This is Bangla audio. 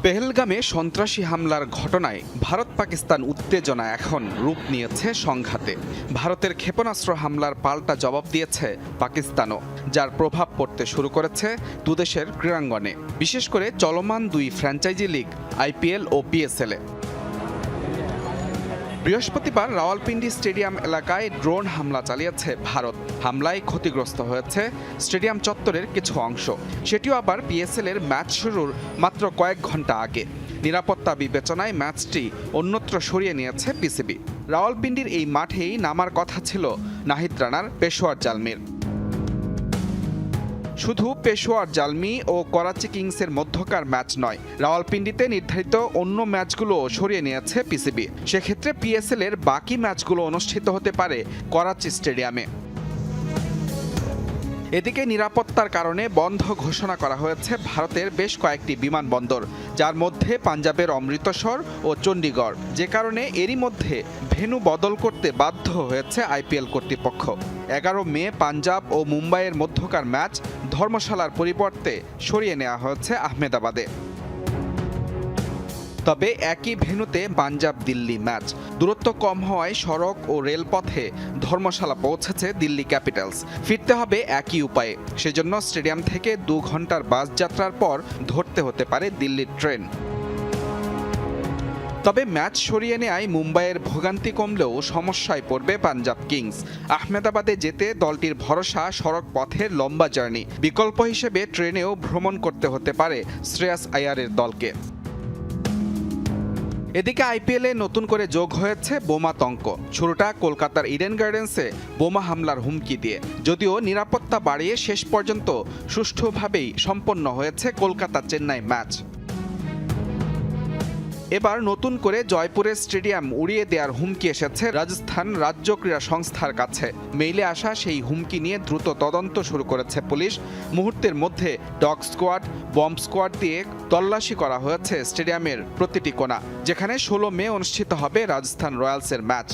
পেহেলগামে সন্ত্রাসী হামলার ঘটনায় ভারত পাকিস্তান উত্তেজনা এখন রূপ নিয়েছে সংঘাতে। ভারতের ক্ষেপণাস্ত্র হামলার পাল্টা জবাব দিয়েছে পাকিস্তানও, যার প্রভাব পড়তে শুরু করেছে দুদেশের ক্রীড়াঙ্গনে, বিশেষ করে চলমান দুই ফ্র্যাঞ্চাইজি লিগ আইপিএল ও পিএসএলে। বৃহস্পতিবার রাওয়ালপিন্ডি স্টেডিয়াম এলাকায় ড্রোন হামলা চালিয়েছে ভারত। হামলায় ক্ষতিগ্রস্ত হয়েছে স্টেডিয়াম চত্বরের কিছু অংশ, সেটিও আবার পিএসএলের ম্যাচ শুরুর মাত্র কয়েক ঘন্টা আগে। নিরাপত্তা বিবেচনায় ম্যাচটি অন্যত্র সরিয়ে নিয়েছে পিসিবি। রাওয়ালপিন্ডির এই মাঠেই নামার কথা ছিল নাহিদ রানার পেশোয়ার জালমির। শুধু পেশোয়ার জালমি ও করাচি কিংসের মধ্যকার ম্যাচ নয়, রাওয়ালপিন্ডিতে নির্ধারিত অন্য ম্যাচগুলো সরিয়ে নিয়েছে পিসিবি। সেক্ষেত্রে পিএসএল এর বাকি ম্যাচগুলো অনুষ্ঠিত হতে পারে করাচি স্টেডিয়ামে। এদিকে নিরাপত্তার কারণে বন্ধ ঘোষণা করা হয়েছে ভারতের বেশ কয়েকটি বিমানবন্দর, যার মধ্যে পাঞ্জাবের অমৃতসর ও চণ্ডীগড়, যে কারণে এরই মধ্যে ভেন্যু বদল করতে বাধ্য হয়েছে আইপিএল কর্তৃপক্ষ। 11 মে পাঞ্জাব ও মুম্বাইয়ের মধ্যকার ম্যাচ ধর্মশালার পরিবর্তে সরিয়ে নেওয়া হয়েছে আহমেদাবাদে। তবে একই ভেন্যুতে পাঞ্জাব দিল্লি ম্যাচ। দূরত্ব কম হওয়ায় সড়ক ও রেলপথে ধর্মশালা পৌঁছেছে দিল্লি ক্যাপিটালস। ফিরতে হবে একই উপায়ে, সেজন্য স্টেডিয়াম থেকে 2 ঘন্টার বাস যাত্রার পর ধরতে হতে পারে দিল্লির ট্রেন। তবে ম্যাচ সরিয়ে নেয় মুম্বাইয়ের ভোগান্তি কমলেও সমস্যায় পড়বে পাঞ্জাব কিংস। আহমেদাবাদে যেতে দলটির ভরসা সড়ক পথের লম্বা জার্নি। বিকল্প হিসেবে ট্রেনেও ভ্রমণ করতে হতে পারে শ্রেয়াস আয়ারের দলকে। এদিকে আইপিএলে নতুন করে যোগ হয়েছে বোমাতঙ্ক। শুরুটা কলকাতার ইডেন গার্ডেন্সে বোমা হামলার হুমকি দিয়ে, যদিও নিরাপত্তা বাড়িয়ে শেষ পর্যন্ত সুষ্ঠুভাবেই সম্পন্ন হয়েছে কলকাতা চেন্নাই ম্যাচ। এবার নতুন করে জয়পুরের স্টেডিয়াম উড়িয়ে দেওয়ার হুমকি এসেছে রাজস্থান রাজ্য ক্রীড়া সংস্থার কাছে। মেইলে আসা সেই হুমকি নিয়ে দ্রুত তদন্ত শুরু করেছে পুলিশ। মুহূর্তের মধ্যে ডগ স্কোয়াড, বম্ব স্কোয়াড দিয়ে তল্লাশি করা হয়েছে স্টেডিয়ামের প্রতিটি কোণা, যেখানে 16 মে অনুষ্ঠিত হবে রাজস্থান রয়্যালসের ম্যাচ।